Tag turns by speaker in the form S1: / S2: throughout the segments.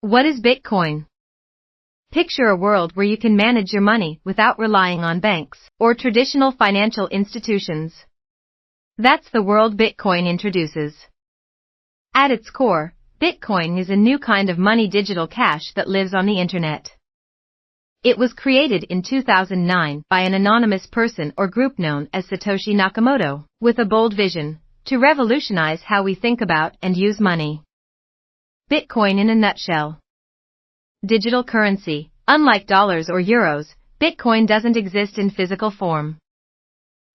S1: What is Bitcoin? Picture a world where you can manage your money without relying on banks or traditional financial institutions. That's the world Bitcoin introduces. At its core, Bitcoin is a new kind of money, digital cash that lives on the internet. It was created in 2009 by an anonymous person or group known as Satoshi Nakamoto, with a bold vision to revolutionize how we think about and use money. Bitcoin in a nutshell. Digital currency. Unlike dollars or euros, Bitcoin doesn't exist in physical form.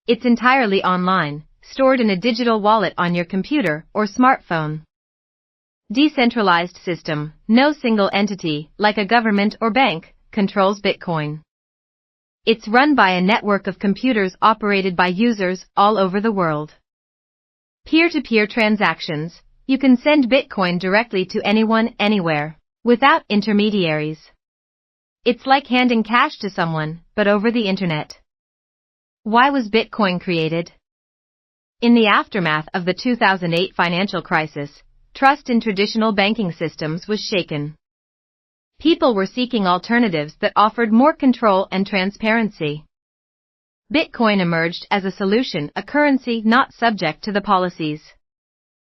S1: It's entirely online, stored in a digital wallet on your computer or smartphone. Decentralized system. No single entity, like a government or bank, controls Bitcoin. It's run by a network of computers operated by users all over the world. Peer-to-peer transactions. You can send Bitcoin directly to anyone, anywhere, without intermediaries. It's like handing cash to someone, but over the internet. Why was Bitcoin created? In the aftermath of the 2008 financial crisis, trust in traditional banking systems was shaken. People were seeking alternatives that offered more control and transparency. Bitcoin emerged as a solution, a currency not subject to the policies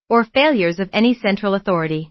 S1: or failures of any central authority.